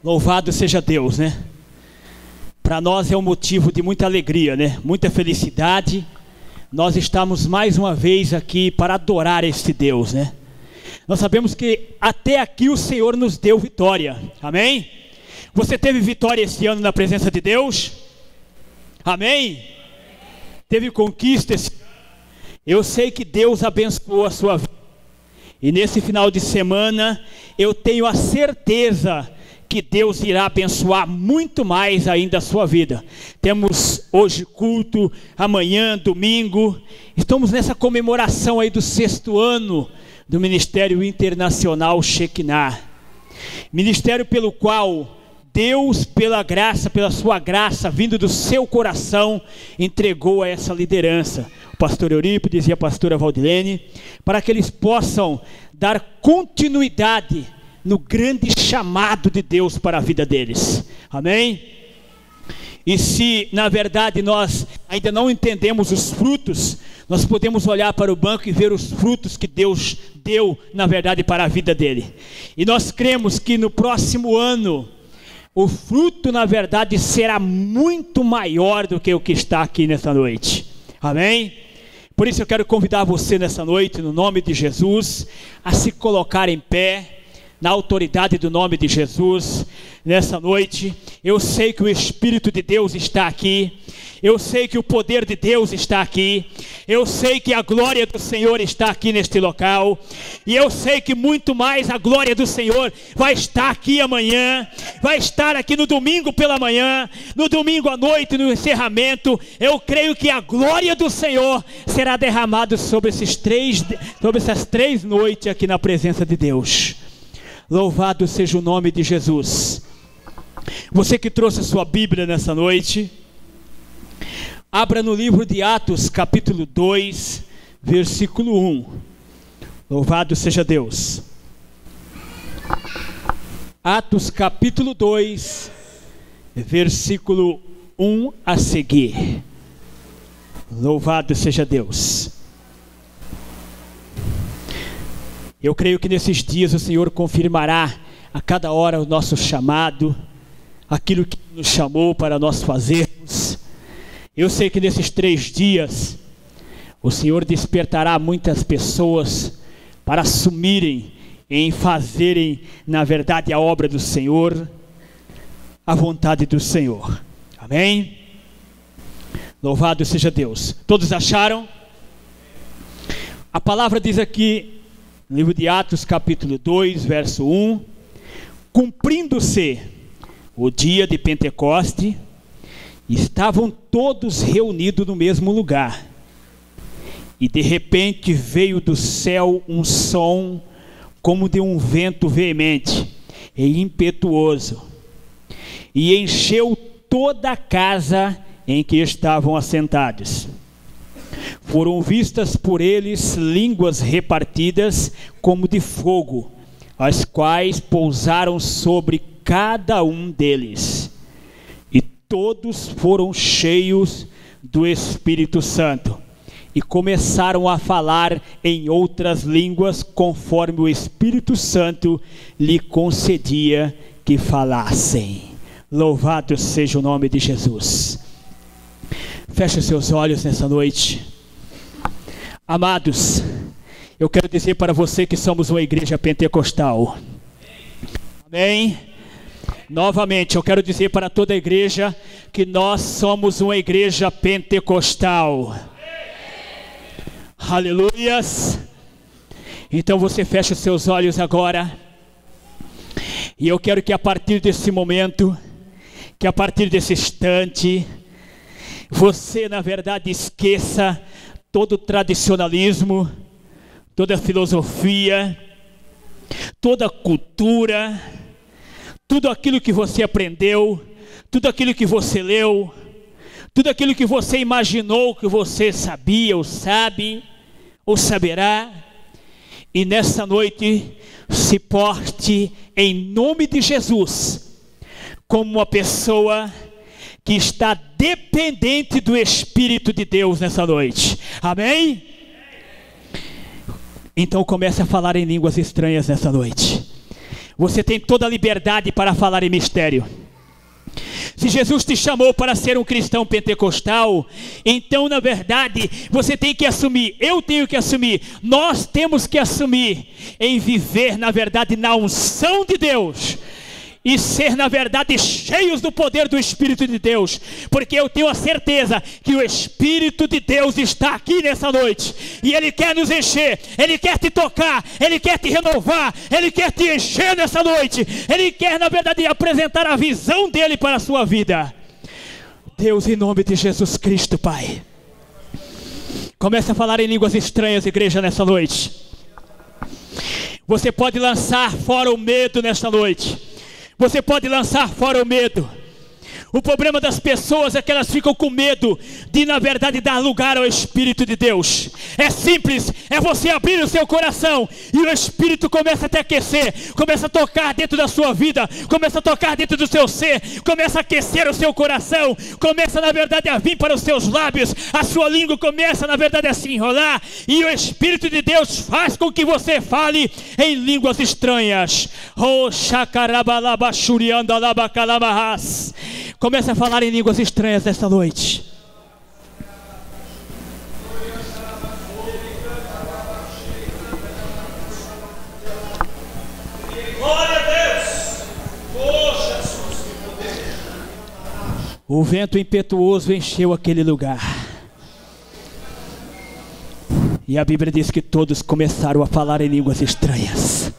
Louvado seja Deus, né? Para nós é um motivo de muita alegria, né? Muita felicidade. Nós estamos mais uma vez aqui para adorar este Deus, né? Nós sabemos que até aqui o Senhor nos deu vitória, amém? Você teve vitória esse ano na presença de Deus? Amém? Teve conquista esse ano? Eu sei que Deus abençoou a sua vida. E nesse final de semana, eu tenho a certeza que Deus irá abençoar muito mais ainda a sua vida. Temos hoje culto, amanhã, domingo. Estamos nessa comemoração aí do 6º ano do Ministério Internacional Shekinah. Ministério pelo qual Deus, pela graça, pela sua graça, vindo do seu coração, entregou a essa liderança. O pastor Eurípides e a pastora Valdilene, para que eles possam dar continuidade no grande chamado de Deus para a vida deles, amém? E se na verdade nós ainda não entendemos os frutos, nós podemos olhar para o banco e ver os frutos que Deus deu na verdade para a vida dele. E nós cremos que no próximo ano, o fruto na verdade será muito maior do que o que está aqui nessa noite, amém? Por isso eu quero convidar você nessa noite, no nome de Jesus, a se colocar em pé, na autoridade do nome de Jesus, nessa noite. Eu sei que o Espírito de Deus está aqui, eu sei que o poder de Deus está aqui, eu sei que a glória do Senhor está aqui neste local, e eu sei que muito mais a glória do Senhor vai estar aqui amanhã, vai estar aqui no domingo pela manhã, no domingo à noite, no encerramento. Eu creio que a glória do Senhor será derramada sobre essas 3 noites aqui na presença de Deus. Louvado seja o nome de Jesus. Você que trouxe a sua Bíblia nessa noite, abra no livro de Atos, capítulo 2, versículo 1. Louvado seja Deus. Atos, capítulo 2, versículo 1 a seguir. Louvado seja Deus. Eu creio que nesses dias o Senhor confirmará a cada hora o nosso chamado, aquilo que nos chamou para nós fazermos. Eu sei que nesses 3 dias o Senhor despertará muitas pessoas para assumirem em fazerem, na verdade, a obra do Senhor, a vontade do Senhor. Amém? Louvado seja Deus. Todos acharam? A palavra diz aqui, no livro de Atos, capítulo 2, verso 1, cumprindo-se o dia de Pentecoste, estavam todos reunidos no mesmo lugar, e de repente veio do céu um som como de um vento veemente e impetuoso, e encheu toda a casa em que estavam assentados. Foram vistas por eles línguas repartidas como de fogo, as quais pousaram sobre cada um deles. E todos foram cheios do Espírito Santo, e começaram a falar em outras línguas, conforme o Espírito Santo lhe concedia que falassem. Louvado seja o nome de Jesus. Feche os seus olhos nessa noite. Amados, eu quero dizer para você que somos uma igreja pentecostal. Amém? Novamente, eu quero dizer para toda a igreja que nós somos uma igreja pentecostal. Aleluias! Então você fecha os seus olhos agora. E eu quero que a partir desse momento, que a partir desse instante, você na verdade esqueça todo o tradicionalismo, toda a filosofia, toda a cultura, tudo aquilo que você aprendeu, tudo aquilo que você leu, tudo aquilo que você imaginou que você sabia ou sabe, ou saberá. E nessa noite se porte em nome de Jesus como uma pessoa que está dependente do Espírito de Deus nessa noite. Amém? Então comece a falar em línguas estranhas nessa noite. você tem toda a liberdade para falar em mistério. Se Jesus te chamou para ser um cristão pentecostal, então na verdade você tem que assumir, eu tenho que assumir, nós temos que assumir em viver na verdade na unção de Deus e ser na verdade cheios do poder do Espírito de Deus, porque eu tenho a certeza que o Espírito de Deus está aqui nessa noite, e Ele quer nos encher, Ele quer te tocar, Ele quer te renovar, Ele quer te encher nessa noite, Ele quer na verdade apresentar a visão dEle para a sua vida. Deus, em nome de Jesus Cristo, Pai, comece a falar em línguas estranhas, igreja, nessa noite. Você pode lançar fora o medo nessa noite. Você pode lançar fora o medo. O problema das pessoas é que elas ficam com medo de, na verdade, dar lugar ao Espírito de Deus. É simples, é você abrir o seu coração e o Espírito começa a te aquecer, começa a tocar dentro da sua vida, começa a tocar dentro do seu ser, começa a aquecer o seu coração, começa, na verdade, a vir para os seus lábios, a sua língua começa, na verdade, a se enrolar, e o Espírito de Deus faz com que você fale em línguas estranhas. Oh, shakarabalabashuriandalabakalabahas. Comece a falar em línguas estranhas nesta noite. Glória a Deus! Oh, Jesus! O vento impetuoso encheu aquele lugar. E a Bíblia diz que todos começaram a falar em línguas estranhas.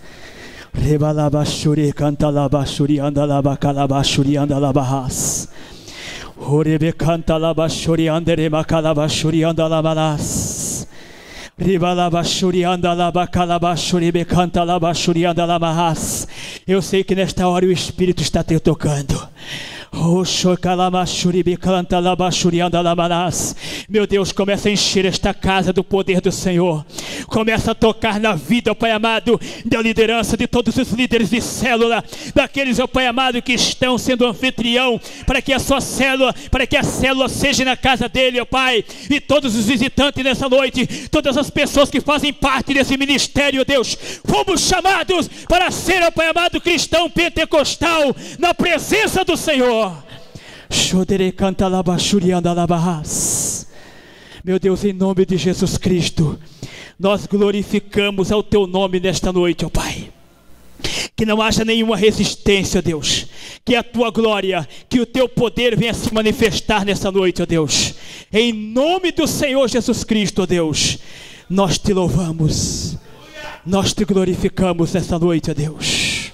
Rebalabashuri cantalabashuri andalabacalabashuri andalabahas. Orebe cantalabashuri anderemacalabashuri andalabalas. Ribalabashuri andalabacalabashuri becantalabashuri andalabahas. Eu sei que nesta hora o Espírito está te tocando. Meu Deus, começa a encher esta casa do poder do Senhor. Começa a tocar na vida, ó Pai amado, da liderança de todos os líderes de célula, daqueles, ó Pai amado, que estão sendo anfitrião, para que a sua célula, para que a célula seja na casa dele, ó Pai, e todos os visitantes nessa noite, todas as pessoas que fazem parte desse ministério, ó Deus, fomos chamados para ser, ó Pai amado, cristão pentecostal, na presença do Senhor. Meu Deus, em nome de Jesus Cristo, nós glorificamos ao Teu nome nesta noite, ó Pai. Que não haja nenhuma resistência, ó Deus. Que a Tua glória, que o Teu poder venha se manifestar nesta noite, ó Deus. Em nome do Senhor Jesus Cristo, ó Deus, nós Te louvamos, nós Te glorificamos nesta noite, ó Deus.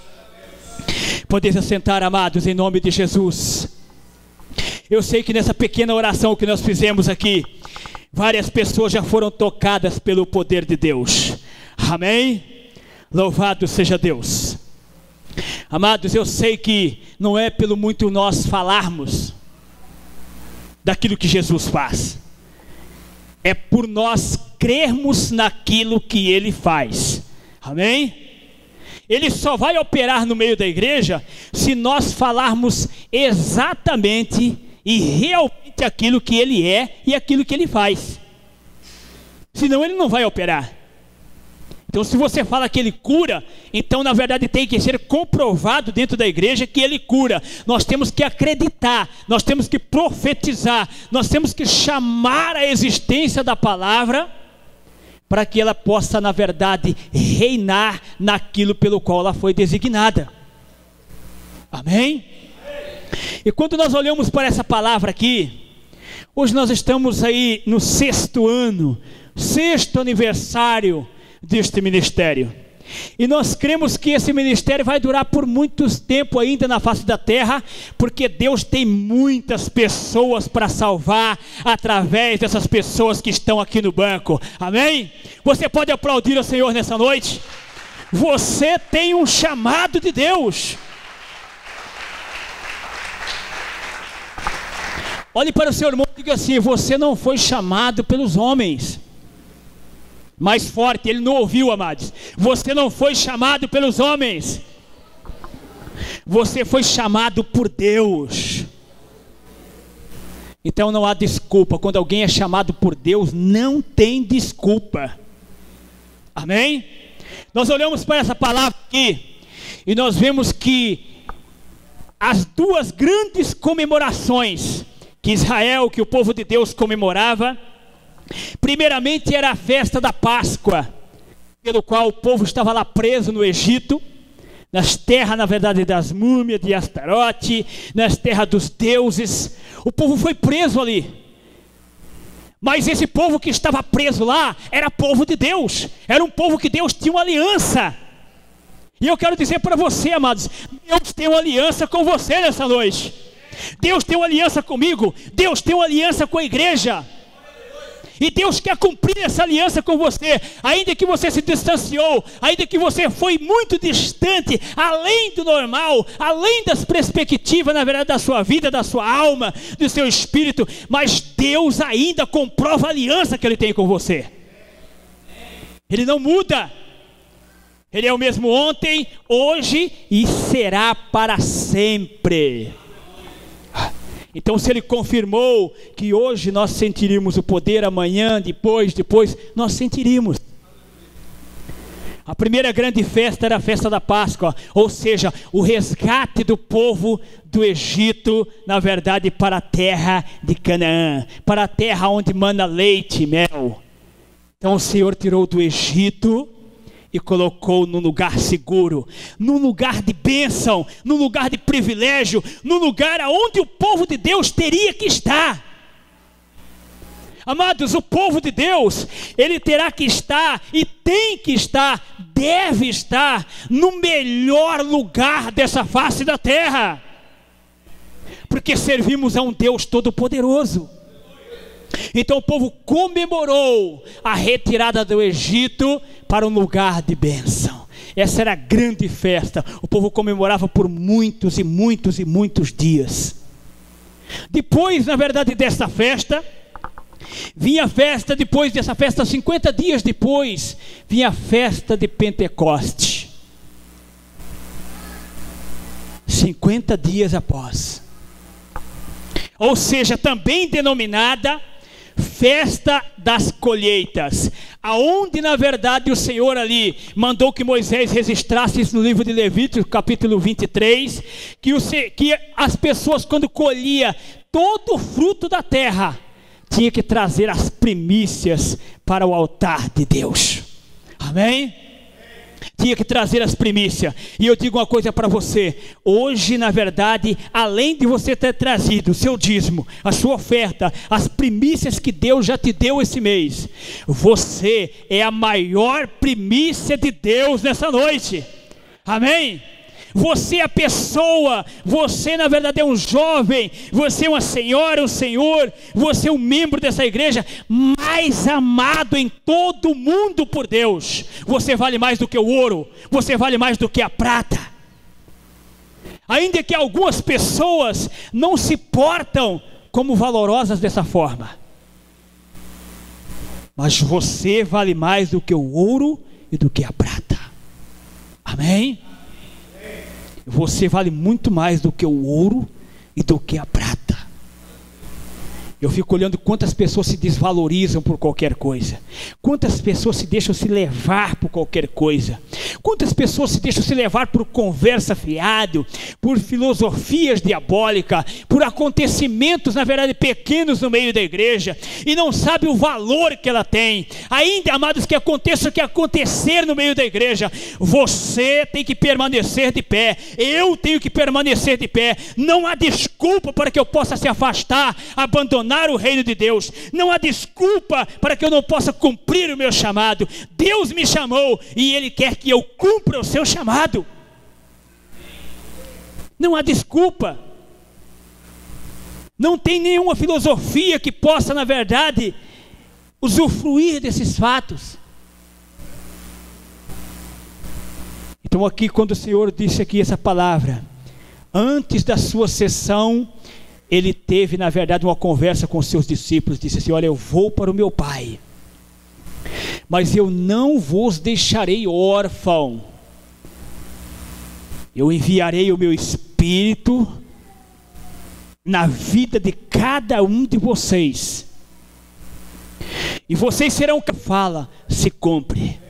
Podeis assentar, amados, em nome de Jesus. Eu sei que nessa pequena oração que nós fizemos aqui, várias pessoas já foram tocadas pelo poder de Deus. Amém? Louvado seja Deus. Amados, eu sei que não é pelo muito nós falarmos daquilo que Jesus faz. É por nós crermos naquilo que Ele faz. Amém? Ele só vai operar no meio da igreja se nós falarmos exatamente e realmente aquilo que Ele é e aquilo que Ele faz. Senão Ele não vai operar. Então, se você fala que Ele cura, então na verdade tem que ser comprovado dentro da igreja que Ele cura. Nós temos que acreditar, nós temos que profetizar, nós temos que chamar a existência da palavra, para que ela possa, na verdade, reinar naquilo pelo qual ela foi designada. Amém? E quando nós olhamos para essa palavra aqui, hoje nós estamos aí no 6º ano, 6º aniversário deste ministério. E nós cremos que esse ministério vai durar por muito tempo ainda na face da terra, porque Deus tem muitas pessoas para salvar através dessas pessoas que estão aqui no banco. Amém? Você pode aplaudir ao Senhor nessa noite? Você tem um chamado de Deus. Olhe para o seu irmão e diga assim: você não foi chamado pelos homens. Mais forte, ele não ouviu, amados. Você não foi chamado pelos homens. Você foi chamado por Deus. Então não há desculpa. Quando alguém é chamado por Deus, não tem desculpa. Amém? Nós olhamos para essa palavra aqui E nós vemos que as duas grandes comemorações que Israel, que o povo de Deus comemorava, primeiramente era a festa da Páscoa, pelo qual o povo estava lá preso no Egito, nas terras, na verdade, das múmias de Astarote, nas terras dos deuses. O povo foi preso ali. Mas esse povo que estava preso lá era povo de Deus, era um povo que Deus tinha uma aliança. E eu quero dizer para você, amados, Deus tem uma aliança com você nessa noite. Deus tem uma aliança comigo, Deus tem uma aliança com a igreja. E Deus quer cumprir essa aliança com você, ainda que você se distanciou, ainda que você foi muito distante, além do normal, além das perspectivas, na verdade, da sua vida, da sua alma, do seu espírito, mas Deus ainda comprova a aliança que Ele tem com você. Ele não muda. Ele é o mesmo ontem, hoje e será para sempre. Então, se Ele confirmou que hoje nós sentiríamos o poder, amanhã, depois, nós sentiríamos. A primeira grande festa era a festa da Páscoa, ou seja, o resgate do povo do Egito, na verdade, para a terra de Canaã, para a terra onde mana leite e mel. Então o Senhor tirou do Egito e colocou num lugar seguro, num lugar de bênção, num lugar de privilégio, num lugar onde o povo de Deus teria que estar. Amados, o povo de Deus, ele terá que estar e tem que estar, deve estar no melhor lugar dessa face da terra, porque servimos a um Deus todo-poderoso. Então o povo comemorou a retirada do Egito para um lugar de bênção. Essa era a grande festa. O povo comemorava por muitos e muitos e muitos dias. Depois, na verdade, desta festa, vinha a festa, depois dessa festa, 50 dias depois, vinha a festa de Pentecoste. 50 dias após. Ou seja, também denominada festa das colheitas, aonde na verdade o Senhor ali mandou que Moisés registrasse isso no livro de Levítico, capítulo 23, que as pessoas, quando colhia todo o fruto da terra, tinha que trazer as primícias para o altar de Deus. Amém? Tinha que trazer as primícias. E eu digo uma coisa para você: hoje, na verdade, além de você ter trazido o seu dízimo, a sua oferta, as primícias que Deus já te deu esse mês, você é a maior primícia de Deus nessa noite. Amém? Você é a pessoa, você na verdade é um jovem, você é uma senhora, um senhor, você é um membro dessa igreja mais amado em todo o mundo por Deus. Você vale mais do que o ouro, você vale mais do que a prata. Ainda que algumas pessoas não se portam como valorosas dessa forma, mas você vale mais do que o ouro e do que a prata. Amém? Você vale muito mais do que o ouro e do que a prata. Eu fico olhando quantas pessoas se desvalorizam por qualquer coisa, quantas pessoas se deixam se levar por qualquer coisa, quantas pessoas se deixam se levar por conversa fiada, por filosofias diabólicas, por acontecimentos na verdade pequenos no meio da igreja, e não sabe o valor que ela tem. Ainda, amados, que aconteça o que acontecer no meio da igreja, você tem que permanecer de pé, eu tenho que permanecer de pé. Não há desculpa para que eu possa se afastar, abandonar o reino de Deus. Não há desculpa para que eu não possa cumprir o meu chamado. Deus me chamou e Ele quer que eu cumpra o seu chamado. Não há desculpa. Não tem nenhuma filosofia que possa, na verdade, usufruir desses fatos. Então aqui, quando o Senhor disse aqui essa palavra, antes da sua sessão, Ele teve, na verdade, uma conversa com os seus discípulos. Disse assim: olha, eu vou para o meu Pai, mas eu não vos deixarei órfão. Eu enviarei o meu Espírito na vida de cada um de vocês, e vocês serão, fala, se cumpre.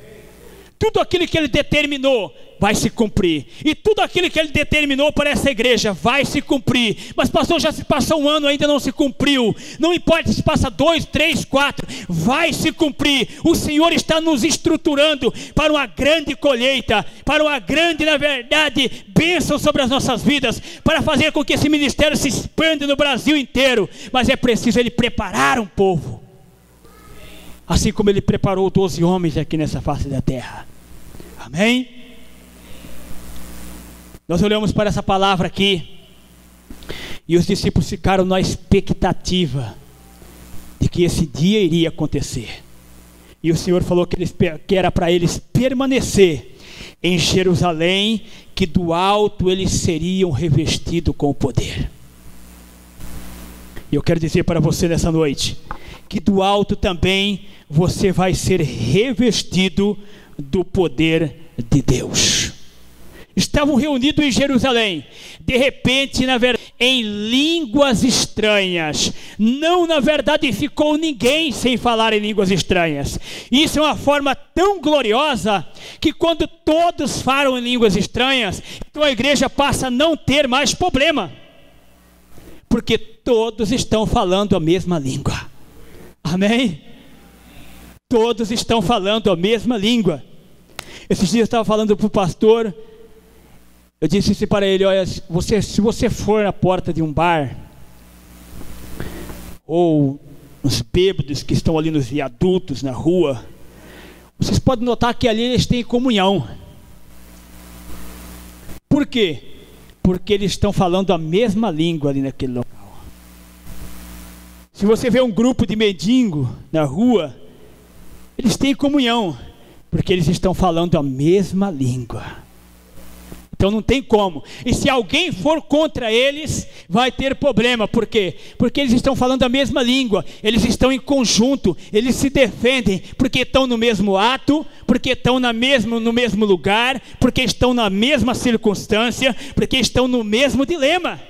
Tudo aquilo que Ele determinou vai se cumprir. E tudo aquilo que Ele determinou para essa igreja vai se cumprir. Mas pastor, já se passou um ano, ainda não se cumpriu. Não importa se passa 2, 3, 4, vai se cumprir. O Senhor está nos estruturando para uma grande colheita, para uma grande, na verdade, bênção sobre as nossas vidas, para fazer com que esse ministério se expanda no Brasil inteiro. Mas é preciso Ele preparar um povo, assim como Ele preparou 12 homens aqui nessa face da terra. Amém? Nós olhamos para essa palavra aqui, e os discípulos ficaram na expectativa de que esse dia iria acontecer. E o Senhor falou que era para eles permanecer em Jerusalém, que do alto eles seriam revestidos com o poder. E eu quero dizer para você nessa noite, que do alto também você vai ser revestido do poder de Deus. Estavam reunidos em Jerusalém, de repente, na verdade, em línguas estranhas. Não, na verdade, ficou ninguém sem falar em línguas estranhas. Isso é uma forma tão gloriosa, que quando todos falam em línguas estranhas, então a igreja passa a não ter mais problema, porque todos estão falando a mesma língua. Amém? Todos estão falando a mesma língua. Esses dias eu estava falando para o pastor, eu disse assim para ele: olha, se você for na porta de um bar, ou os bêbados que estão ali nos viadutos, na rua, vocês podem notar que ali eles têm comunhão. Por quê? Porque eles estão falando a mesma língua ali naquele local. Se você vê um grupo de mendigo na rua, eles têm comunhão, porque eles estão falando a mesma língua. Então não tem como. E se alguém for contra eles, vai ter problema. Por quê? Porque eles estão falando a mesma língua. Eles estão em conjunto. Eles se defendem porque estão no mesmo ato, porque estão no mesmo lugar, porque estão na mesma circunstância, porque estão no mesmo dilema.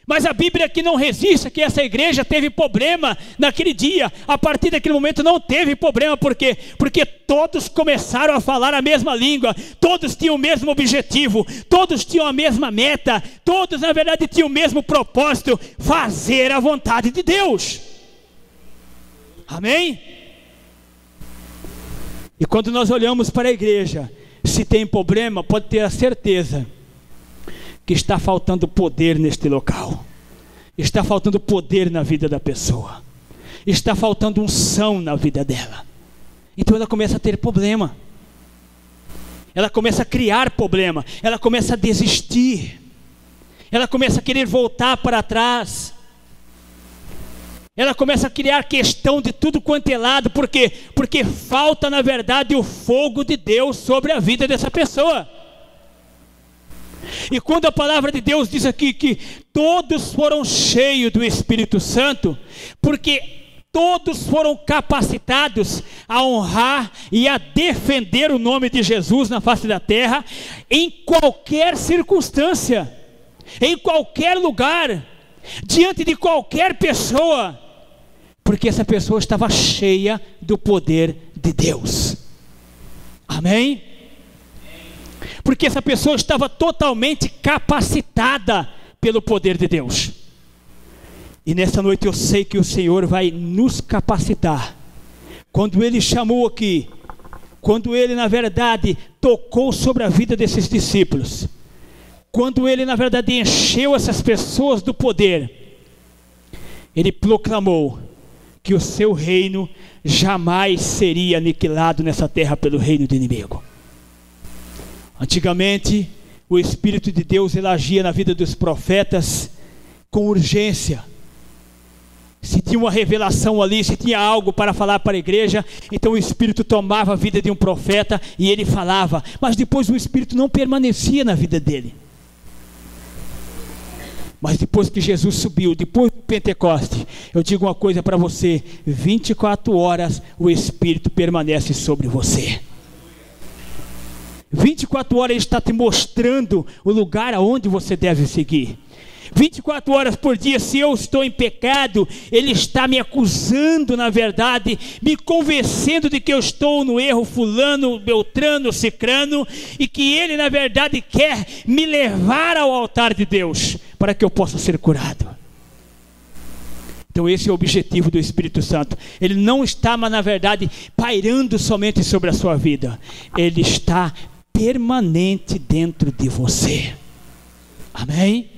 Mas a Bíblia aqui não resiste que essa igreja teve problema naquele dia. A partir daquele momento não teve problema. Por quê? Porque todos começaram a falar a mesma língua, todos tinham o mesmo objetivo, todos tinham a mesma meta, todos na verdade tinham o mesmo propósito: fazer a vontade de Deus. Amém? E quando nós olhamos para a igreja, se tem problema, pode ter a certeza que está faltando poder neste local, está faltando poder na vida da pessoa, está faltando unção na vida dela. Então ela começa a ter problema, ela começa a criar problema, ela começa a desistir, ela começa a querer voltar para trás, ela começa a criar questão de tudo quanto é lado. Por quê? Porque falta na verdade o fogo de Deus sobre a vida dessa pessoa. E quando a palavra de Deus diz aqui que todos foram cheios do Espírito Santo, porque todos foram capacitados a honrar e a defender o nome de Jesus na face da terra, em qualquer circunstância, em qualquer lugar, diante de qualquer pessoa, porque essa pessoa estava cheia do poder de Deus. Amém? Porque essa pessoa estava totalmente capacitada pelo poder de Deus. E nessa noite eu sei que o Senhor vai nos capacitar. Quando Ele chamou aqui, quando Ele na verdade tocou sobre a vida desses discípulos, quando Ele na verdade encheu essas pessoas do poder, Ele proclamou que o seu reino jamais seria aniquilado nessa terra pelo reino do inimigo. Antigamente, o Espírito de Deus ele agia na vida dos profetas com urgência. Se tinha uma revelação ali, se tinha algo para falar para a igreja, então o Espírito tomava a vida de um profeta e ele falava. Mas depois o Espírito não permanecia na vida dele. Mas depois que Jesus subiu, depois do Pentecoste, eu digo uma coisa para você: 24 horas o Espírito permanece sobre você. 24 horas Ele está te mostrando o lugar aonde você deve seguir. 24 horas por dia. Se eu estou em pecado, Ele está me acusando, na verdade, me convencendo de que eu estou no erro, fulano, beltrano, cicrano, e que Ele, na verdade, quer me levar ao altar de Deus, para que eu possa ser curado. Então esse é o objetivo do Espírito Santo. Ele não está, mas na verdade, pairando somente sobre a sua vida. Ele está permanente dentro de você. Amém?